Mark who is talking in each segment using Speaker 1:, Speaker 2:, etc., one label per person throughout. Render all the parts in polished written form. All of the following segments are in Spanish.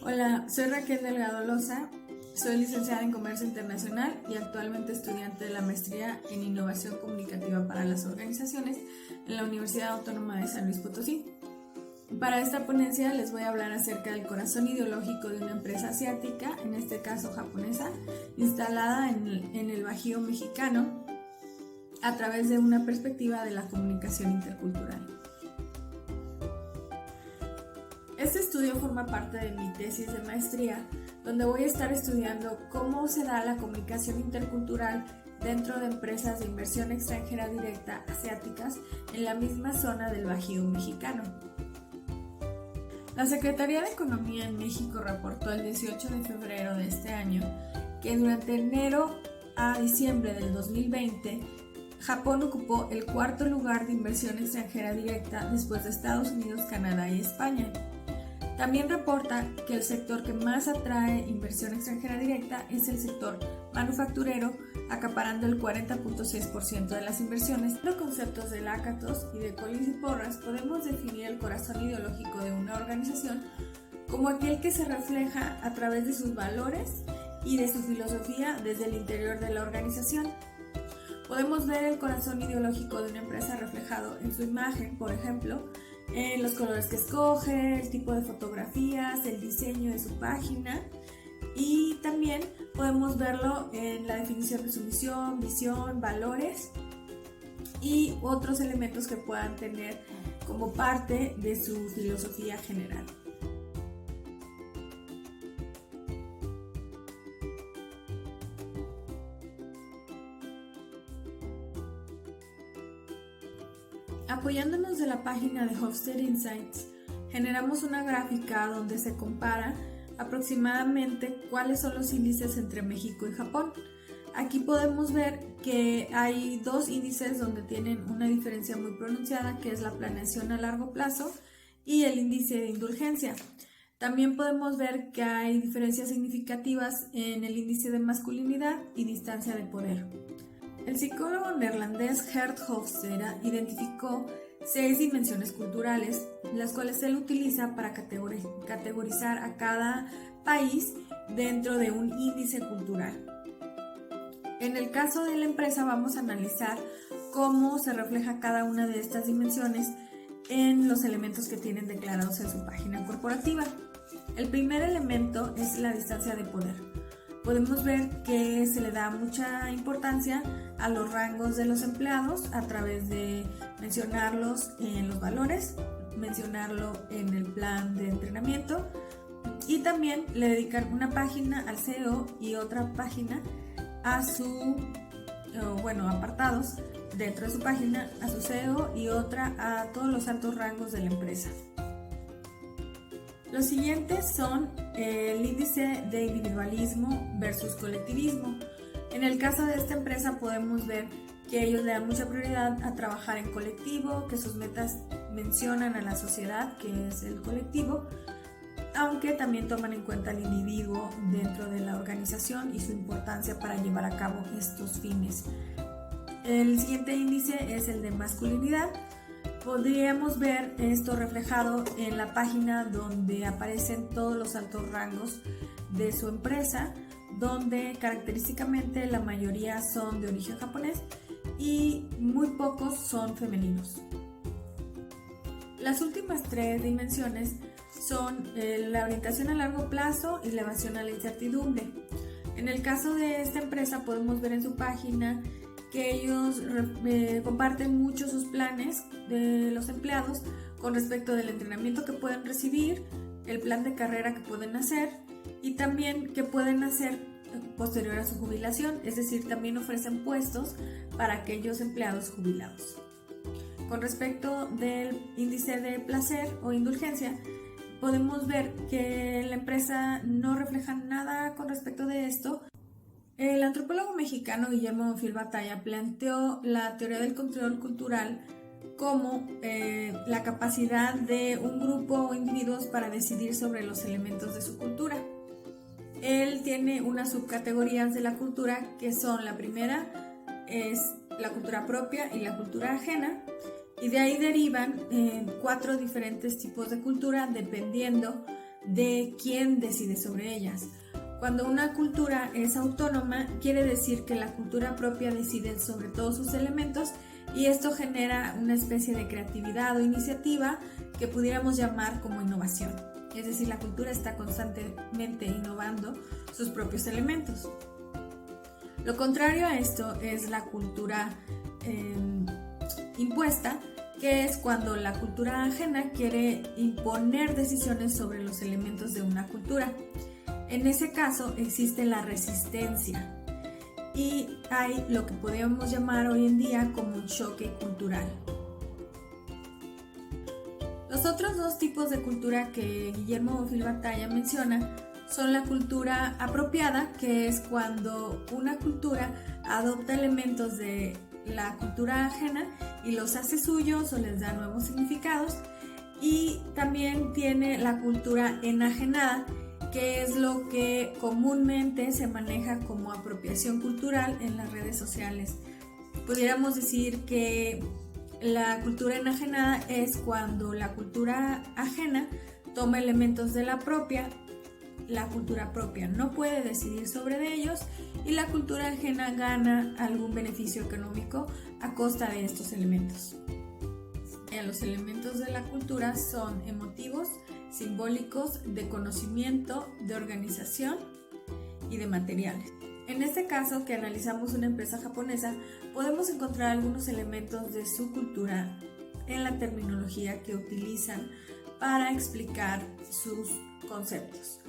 Speaker 1: Hola, soy Raquel Delgado Loza, soy licenciada en Comercio Internacional y actualmente estudiante de la maestría en Innovación Comunicativa para las Organizaciones en la Universidad Autónoma de San Luis Potosí. Para esta ponencia les voy a hablar acerca del corazón ideológico de una empresa asiática, en este caso japonesa, instalada en el Bajío mexicano a través de una perspectiva de la comunicación intercultural. Este estudio forma parte de mi tesis de maestría, donde voy a estar estudiando cómo se da la comunicación intercultural dentro de empresas de inversión extranjera directa asiáticas en la misma zona del Bajío mexicano. La Secretaría de Economía en México reportó el 18 de febrero de este año que durante enero a diciembre del 2020, Japón ocupó el cuarto lugar de inversión extranjera directa después de Estados Unidos, Canadá y España. También reporta que el sector que más atrae inversión extranjera directa es el sector manufacturero, acaparando el 40.6% de las inversiones. Los conceptos de Lakatos y de Collins y Porras podemos definir el corazón ideológico de una organización como aquel que se refleja a través de sus valores y de su filosofía desde el interior de la organización. Podemos ver el corazón ideológico de una empresa reflejado en su imagen, por ejemplo, en los colores que escoge, el tipo de fotografías, el diseño de su página, y también podemos verlo en la definición de su misión, visión, valores y otros elementos que puedan tener como parte de su filosofía general. Apoyándonos de la página de Hofstede Insights, generamos una gráfica donde se compara aproximadamente cuáles son los índices entre México y Japón. Aquí podemos ver que hay dos índices donde tienen una diferencia muy pronunciada, que es la planeación a largo plazo y el índice de indulgencia. También podemos ver que hay diferencias significativas en el índice de masculinidad y distancia de poder. El psicólogo neerlandés Geert Hofstede identificó 6 dimensiones culturales, las cuales él utiliza para categorizar a cada país dentro de un índice cultural. En el caso de la empresa vamos a analizar cómo se refleja cada una de estas dimensiones en los elementos que tienen declarados en su página corporativa. El primer elemento es la distancia de poder. Podemos ver que se le da mucha importancia a los rangos de los empleados a través de mencionarlos en los valores, mencionarlo en el plan de entrenamiento, y también le dedican una página al CEO y otra página a apartados dentro de su página a su CEO y otra a todos los altos rangos de la empresa. Los siguientes son el índice de individualismo versus colectivismo. En el caso de esta empresa podemos ver que ellos le dan mucha prioridad a trabajar en colectivo, que sus metas mencionan a la sociedad, que es el colectivo, aunque también toman en cuenta al individuo dentro de la organización y su importancia para llevar a cabo estos fines. El siguiente índice es el de masculinidad. Podríamos ver esto reflejado en la página donde aparecen todos los altos rangos de su empresa, donde característicamente la mayoría son de origen japonés y muy pocos son femeninos. Las últimas 3 dimensiones son la orientación a largo plazo y la evasión a la incertidumbre. En el caso de esta empresa podemos ver en su página que ellos comparten mucho sus planes de los empleados con respecto del entrenamiento que pueden recibir, el plan de carrera que pueden hacer y también que pueden hacer posterior a su jubilación, es decir, también ofrecen puestos para aquellos empleados jubilados. Con respecto del índice de placer o indulgencia, podemos ver que la empresa no refleja nada con respecto de esto. El antropólogo mexicano Guillermo Bonfil Batalla planteó la teoría del control cultural como la capacidad de un grupo o individuos para decidir sobre los elementos de su cultura. Él tiene unas subcategorías de la cultura que son: la primera es la cultura propia y la cultura ajena, y de ahí derivan 4 diferentes tipos de cultura dependiendo de quién decide sobre ellas. Cuando una cultura es autónoma, quiere decir que la cultura propia decide sobre todos sus elementos y esto genera una especie de creatividad o iniciativa que pudiéramos llamar como innovación. Es decir, la cultura está constantemente innovando sus propios elementos. Lo contrario a esto es la cultura impuesta, que es cuando la cultura ajena quiere imponer decisiones sobre los elementos de una cultura. En ese caso existe la resistencia y hay lo que podríamos llamar hoy en día como un choque cultural. Los otros dos tipos de cultura que Guillermo Bofill Batalla menciona son la cultura apropiada, que es cuando una cultura adopta elementos de la cultura ajena y los hace suyos o les da nuevos significados, y también tiene la cultura enajenada, que es lo que comúnmente se maneja como apropiación cultural en las redes sociales. Pudiéramos decir que la cultura enajenada es cuando la cultura ajena toma elementos de la propia, la cultura propia no puede decidir sobre ellos y la cultura ajena gana algún beneficio económico a costa de estos elementos. Los elementos de la cultura son emotivos, simbólicos, de conocimiento, de organización y de materiales. En este caso, que analizamos una empresa japonesa, podemos encontrar algunos elementos de su cultura en la terminología que utilizan para explicar sus conceptos.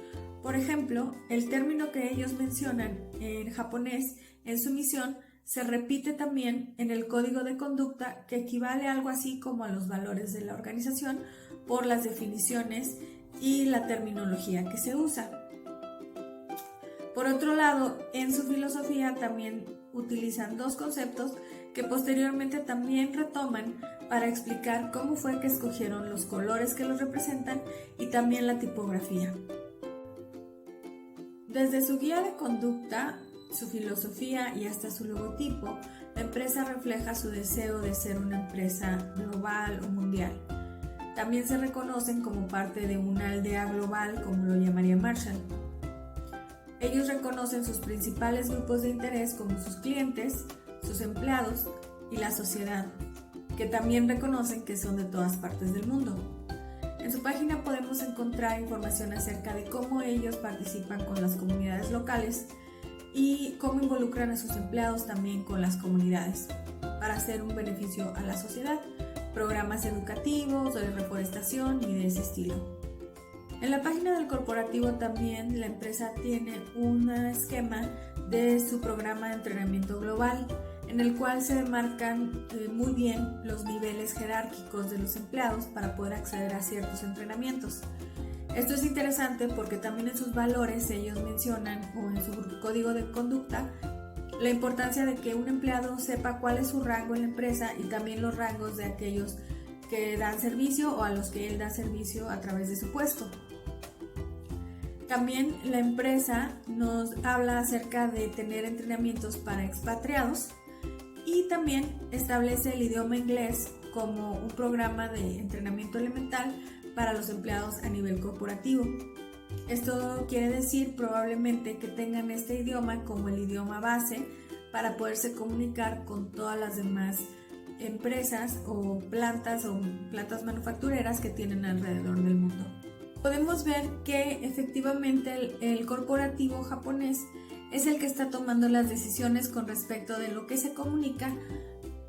Speaker 1: Por ejemplo, el término que ellos mencionan en japonés en su misión se repite también en el código de conducta, que equivale a algo así como a los valores de la organización por las definiciones y la terminología que se usa. Por otro lado, en su filosofía también utilizan dos conceptos que posteriormente también retoman para explicar cómo fue que escogieron los colores que los representan y también la tipografía. Desde su guía de conducta, su filosofía y hasta su logotipo, la empresa refleja su deseo de ser una empresa global o mundial. También se reconocen como parte de una aldea global, como lo llamaría Marshall. Ellos reconocen sus principales grupos de interés como sus clientes, sus empleados y la sociedad, que también reconocen que son de todas partes del mundo. En su página podemos encontrar información acerca de cómo ellos participan con las comunidades locales y cómo involucran a sus empleados también con las comunidades para hacer un beneficio a la sociedad, programas educativos o de reforestación y de ese estilo. En la página del corporativo también la empresa tiene un esquema de su programa de entrenamiento global, en el cual se demarcan muy bien los niveles jerárquicos de los empleados para poder acceder a ciertos entrenamientos. Esto es interesante porque también en sus valores ellos mencionan, o en su código de conducta, la importancia de que un empleado sepa cuál es su rango en la empresa y también los rangos de aquellos que dan servicio o a los que él da servicio a través de su puesto. También la empresa nos habla acerca de tener entrenamientos para expatriados y también establece el idioma inglés como un programa de entrenamiento elemental para los empleados a nivel corporativo. Esto quiere decir probablemente que tengan este idioma como el idioma base para poderse comunicar con todas las demás empresas o plantas manufactureras que tienen alrededor del mundo. Podemos ver que efectivamente el corporativo japonés es el que está tomando las decisiones con respecto de lo que se comunica,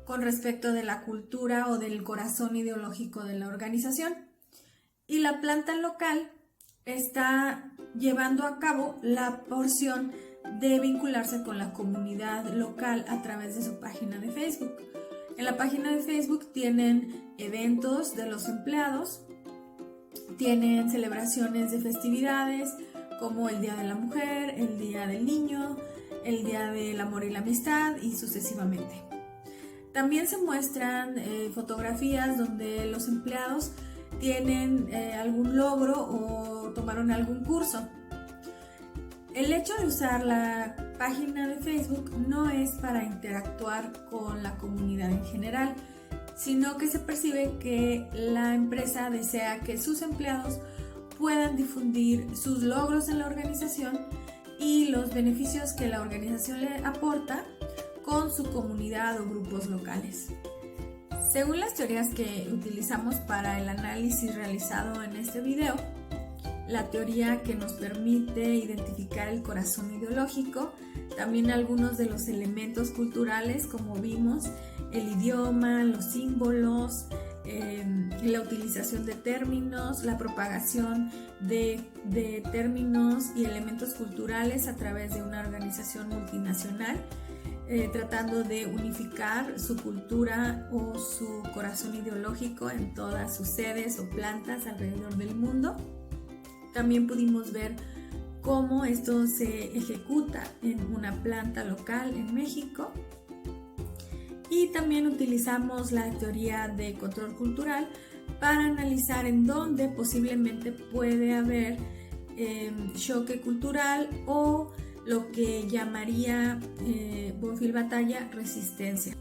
Speaker 1: con respecto de la cultura o del corazón ideológico de la organización. Y la planta local está llevando a cabo la porción de vincularse con la comunidad local a través de su página de Facebook. En la página de Facebook tienen eventos de los empleados, tienen celebraciones de festividades como el Día de la Mujer, el Día del Niño, el Día del Amor y la Amistad y sucesivamente. También se muestran fotografías donde los empleados tienen algún logro o tomaron algún curso. El hecho de usar la página de Facebook no es para interactuar con la comunidad en general, sino que se percibe que la empresa desea que sus empleados puedan difundir sus logros en la organización y los beneficios que la organización le aporta con su comunidad o grupos locales. Según las teorías que utilizamos para el análisis realizado en este video, la teoría que nos permite identificar el corazón ideológico, también algunos de los elementos culturales, como vimos, el idioma, los símbolos, la utilización de términos, la propagación de términos y elementos culturales a través de una organización multinacional, tratando de unificar su cultura o su corazón ideológico en todas sus sedes o plantas alrededor del mundo. También pudimos ver cómo esto se ejecuta en una planta local en México. Y también utilizamos la teoría de control cultural para analizar en dónde posiblemente puede haber choque cultural o lo que llamaría Bonfil Batalla resistencia.